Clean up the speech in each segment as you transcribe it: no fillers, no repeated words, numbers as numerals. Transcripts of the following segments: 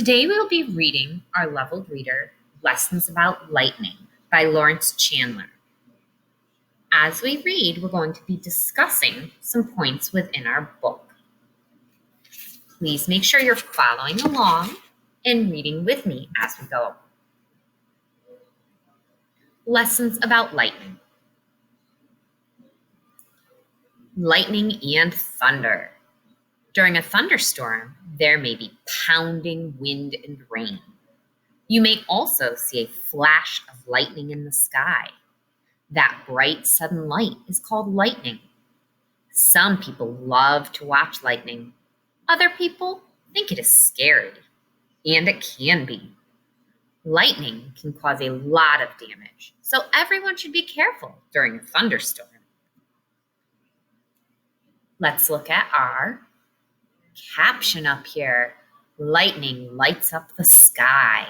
Today we will be reading our leveled reader, Lessons About Lightning by Lawrence Chandler. As we read, we're going to be discussing some points within our book. Please make sure you're following along and reading with me as we go. Lessons about lightning. Lightning and thunder. During a thunderstorm, there may be pounding wind and rain. You may also see a flash of lightning in the sky. That bright, sudden light is called lightning. Some people love to watch lightning. Other people think it is scary, and it can be. Lightning can cause a lot of damage, so everyone should be careful during a thunderstorm. Let's look at our caption up here. Lightning lights up the sky.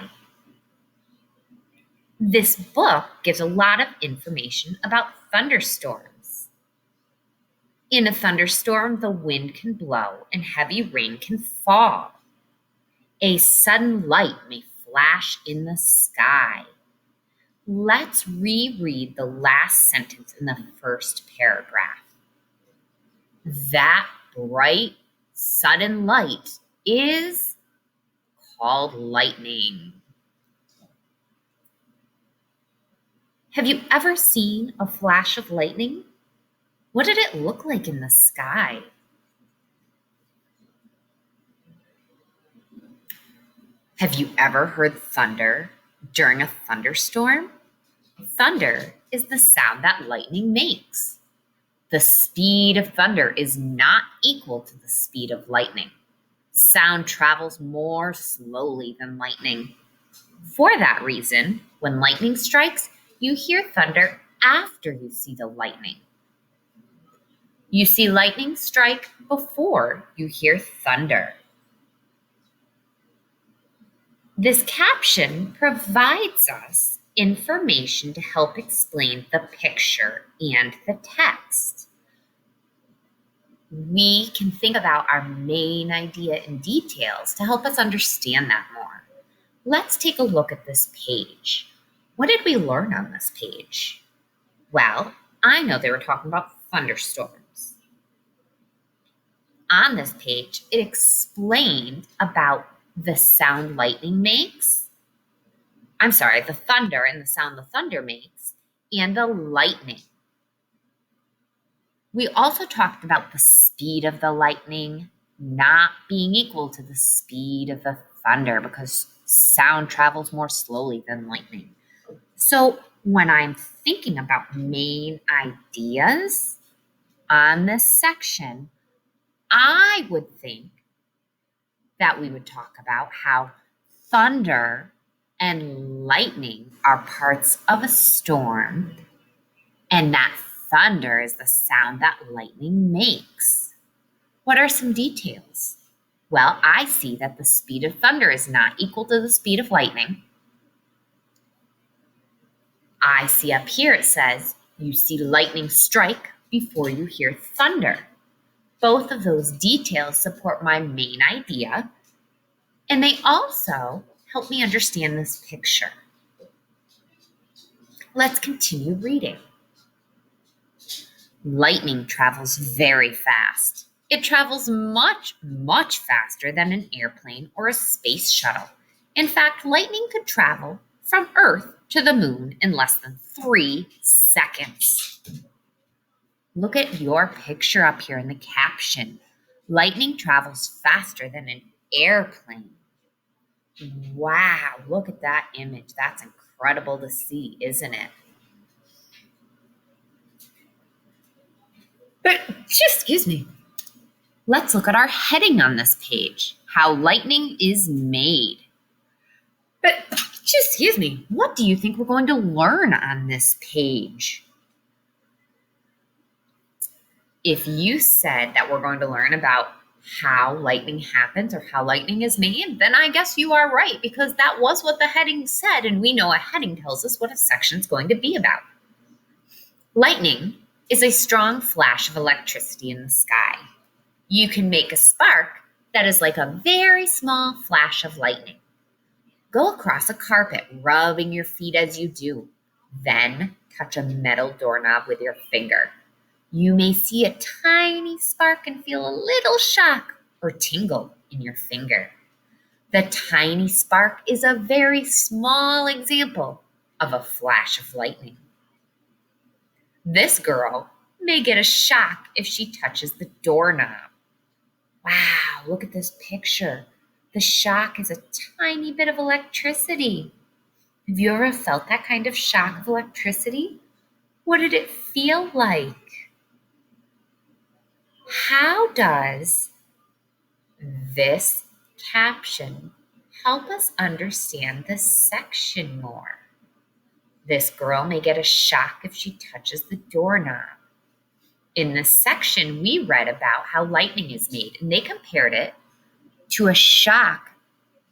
This book gives a lot of information about thunderstorms. In a thunderstorm, the wind can blow and heavy rain can fall. A sudden light may flash in the sky. Let's reread the last sentence in the first paragraph. That bright, sudden light is called lightning. Have you ever seen a flash of lightning? What did it look like in the sky? Have you ever heard thunder during a thunderstorm? Thunder is the sound that lightning makes. The speed of thunder is not equal to the speed of lightning. Sound travels more slowly than lightning. For that reason, when lightning strikes, you hear thunder after you see the lightning. You see lightning strike before you hear thunder. This caption provides us information to help explain the picture and the text. We can think about our main idea in details to help us understand that more. Let's take a look at this page. What did we learn on this page? Well, I know they were talking about thunderstorms. On this page, it explained about the sound lightning makes. The thunder and the sound the thunder makes, and the lightning. We also talked about the speed of the lightning not being equal to the speed of the thunder because sound travels more slowly than lightning. So when I'm thinking about main ideas on this section, I would think that we would talk about how thunder and lightning are parts of a storm, and that thunder is the sound that lightning makes. What are some details? Well, I see that the speed of thunder is not equal to the speed of lightning. I see up here it says, you see lightning strike before you hear thunder. Both of those details support my main idea, and they also help me understand this picture. Let's continue reading. Lightning travels very fast. It travels much, much faster than an airplane or a space shuttle. In fact, lightning could travel from Earth to the moon in less than 3 seconds. Look at your picture up here in the caption. Lightning travels faster than an airplane. Wow, look at that image. That's incredible to see, isn't it? But excuse me. Let's look at our heading on this page, how lightning is made. But excuse me, what do you think we're going to learn on this page? If you said that we're going to learn about how lightning happens or how lightning is made, then I guess you are right, because that was what the heading said, and we know a heading tells us what a section is going to be about. Lightning is a strong flash of electricity in the sky. You can make a spark that is like a very small flash of lightning. Go across a carpet, rubbing your feet as you do. Then touch a metal doorknob with your finger. You may see a tiny spark and feel a little shock or tingle in your finger. The tiny spark is a very small example of a flash of lightning. This girl may get a shock if she touches the doorknob. Wow, look at this picture. The shock is a tiny bit of electricity. Have you ever felt that kind of shock of electricity? What did it feel like? How does this caption help us understand this section more? This girl may get a shock if she touches the doorknob. In this section, we read about how lightning is made, and they compared it to a shock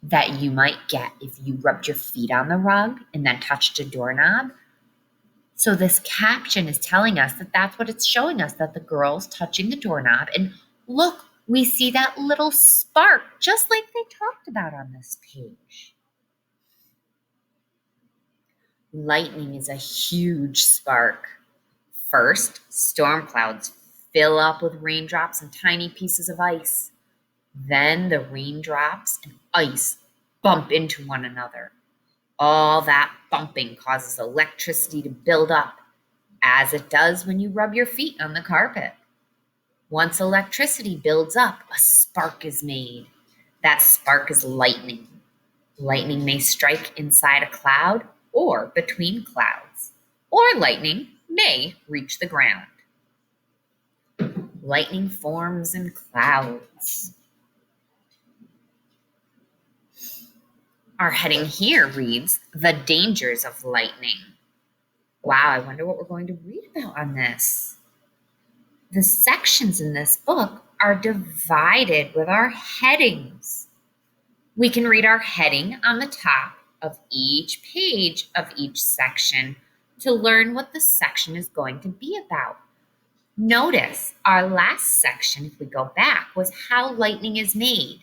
that you might get if you rubbed your feet on the rug and then touched a doorknob. So this caption is telling us that that's what it's showing us, that the girl's touching the doorknob. And look, we see that little spark, just like they talked about on this page. Lightning is a huge spark. First, storm clouds fill up with raindrops and tiny pieces of ice. Then the raindrops and ice bump into one another. All that bumping causes electricity to build up, as it does when you rub your feet on the carpet. Once electricity builds up, a spark is made. That spark is lightning. Lightning may strike inside a cloud or between clouds, or lightning may reach the ground. Lightning forms in clouds. Our heading here reads, The Dangers of Lightning. Wow, I wonder what we're going to read about on this. The sections in this book are divided with our headings. We can read our heading on the top of each page of each section to learn what the section is going to be about. Notice our last section, if we go back, was how lightning is made.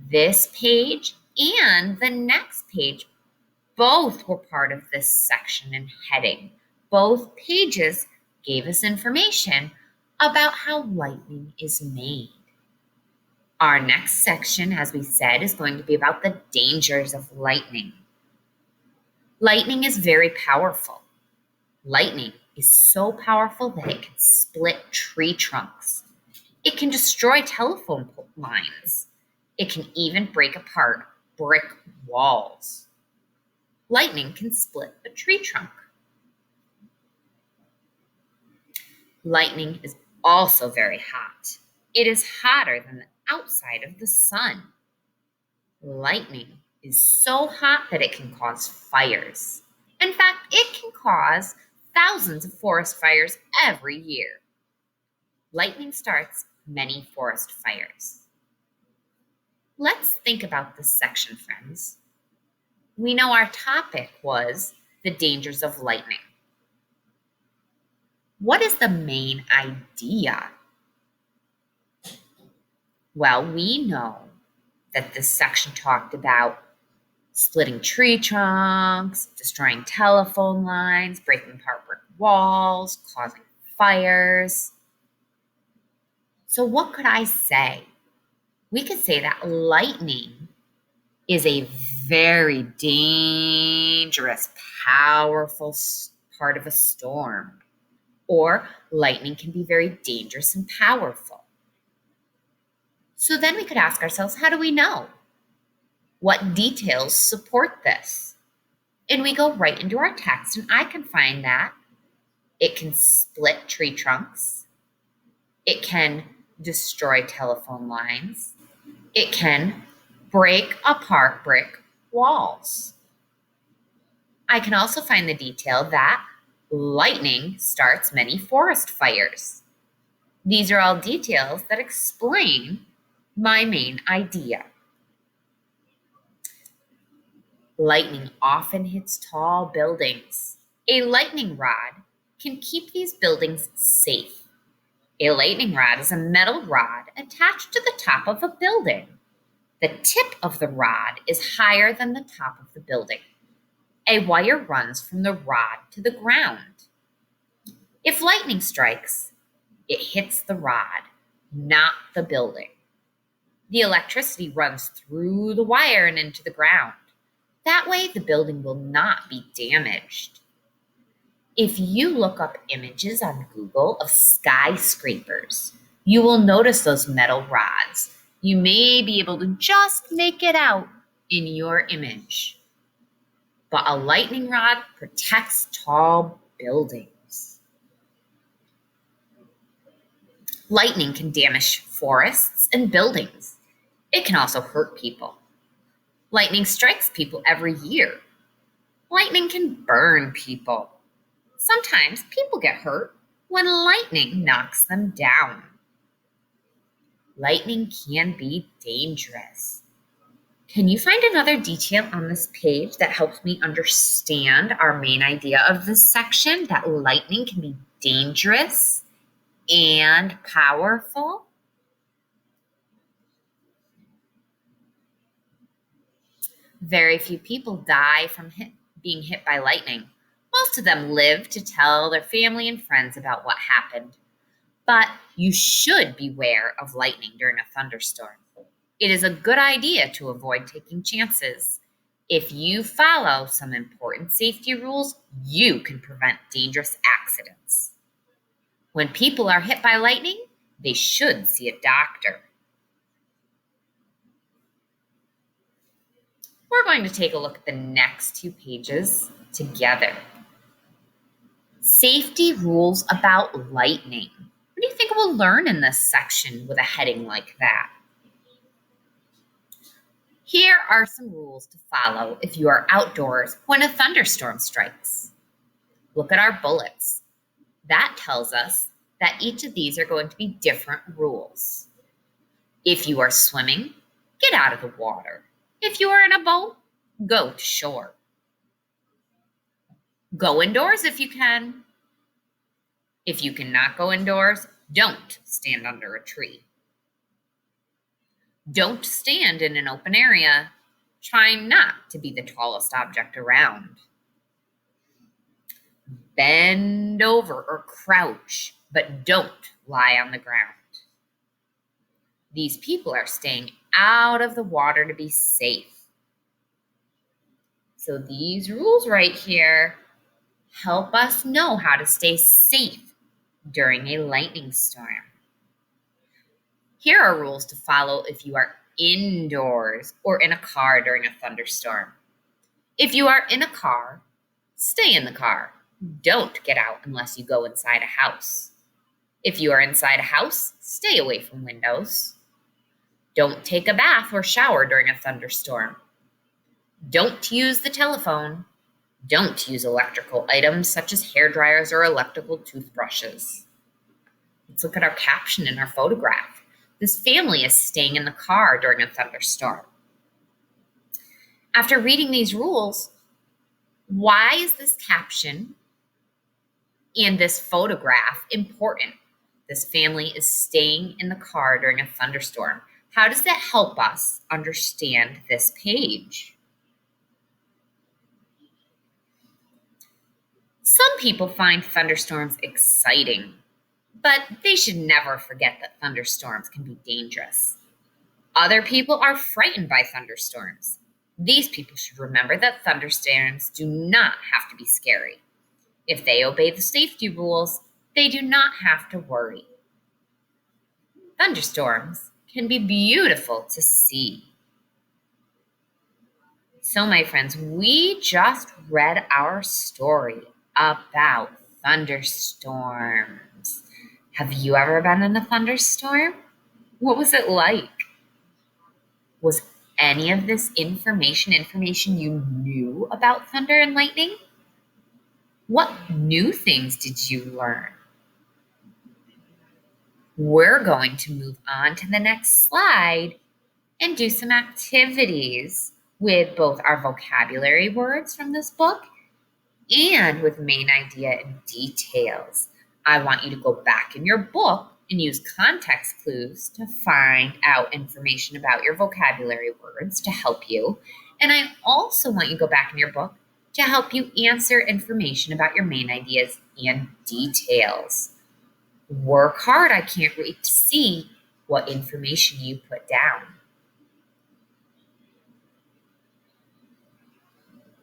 This page and the next page both were part of this section and heading. Both pages gave us information about how lightning is made. Our next section, as we said, is going to be about the dangers of lightning. Lightning is very powerful. Lightning is so powerful that it can split tree trunks. It can destroy telephone lines. It can even break apart brick walls. Lightning can split a tree trunk. Lightning is also very hot. It is hotter than the outside of the sun. Lightning is so hot that it can cause fires. In fact, it can cause thousands of forest fires every year. Lightning starts many forest fires. Let's think about this section, friends. We know our topic was the dangers of lightning. What is the main idea? Well, we know that this section talked about splitting tree trunks, destroying telephone lines, breaking apart brick walls, causing fires. So what could I say? We could say that lightning is a very dangerous, powerful part of a storm. Or lightning can be very dangerous and powerful. So then we could ask ourselves, how do we know? What details support this? And we go right into our text, and I can find that it can split tree trunks. It can destroy telephone lines. It can break apart brick walls. I can also find the detail that lightning starts many forest fires. These are all details that explain my main idea. Lightning often hits tall buildings. A lightning rod can keep these buildings safe. A lightning rod is a metal rod attached to the top of a building. The tip of the rod is higher than the top of the building. A wire runs from the rod to the ground. If lightning strikes, it hits the rod, not the building. The electricity runs through the wire and into the ground. That way, the building will not be damaged. If you look up images on Google of skyscrapers, you will notice those metal rods. You may be able to just make it out in your image. But a lightning rod protects tall buildings. Lightning can damage forests and buildings. It can also hurt people. Lightning strikes people every year. Lightning can burn people. Sometimes people get hurt when lightning knocks them down. Lightning can be dangerous. Can you find another detail on this page that helps me understand our main idea of this section, that lightning can be dangerous and powerful? Very few people die from being hit by lightning. Most of them live to tell their family and friends about what happened. But you should beware of lightning during a thunderstorm. It is a good idea to avoid taking chances. If you follow some important safety rules, you can prevent dangerous accidents. When people are hit by lightning, they should see a doctor. We're going to take a look at the next 2 pages together. Safety rules about lightning. What do you think we'll learn in this section with a heading like that? Here are some rules to follow if you are outdoors when a thunderstorm strikes. Look at our bullets. That tells us that each of these are going to be different rules. If you are swimming, get out of the water. If you are in a boat, go to shore. Go indoors if you can. If you cannot go indoors, don't stand under a tree. Don't stand in an open area. Try not to be the tallest object around. Bend over or crouch, but don't lie on the ground. These people are staying out of the water to be safe. So these rules right here help us know how to stay safe during a lightning storm. Here are rules to follow if you are indoors or in a car during a thunderstorm. If you are in a car, stay in the car. Don't get out unless you go inside a house. If you are inside a house, stay away from windows. Don't take a bath or shower during a thunderstorm. Don't use the telephone. Don't use electrical items such as hair dryers or electrical toothbrushes. Let's look at our caption in our photograph. This family is staying in the car during a thunderstorm. After reading these rules, why is this caption and this photograph important? This family is staying in the car during a thunderstorm. How does that help us understand this page? Some people find thunderstorms exciting, but they should never forget that thunderstorms can be dangerous. Other people are frightened by thunderstorms. These people should remember that thunderstorms do not have to be scary. If they obey the safety rules, they do not have to worry. Thunderstorms can be beautiful to see. So, my friends, we just read our story about thunderstorms. Have you ever been in a thunderstorm? What was it like? Was any of this information you knew about thunder and lightning? What new things did you learn? We're going to move on to the next slide and do some activities with both our vocabulary words from this book and with main idea and details. I want you to go back in your book and use context clues to find out information about your vocabulary words to help you. And I also want you to go back in your book to help you answer information about your main ideas and details. Work hard. I can't wait to see what information you put down.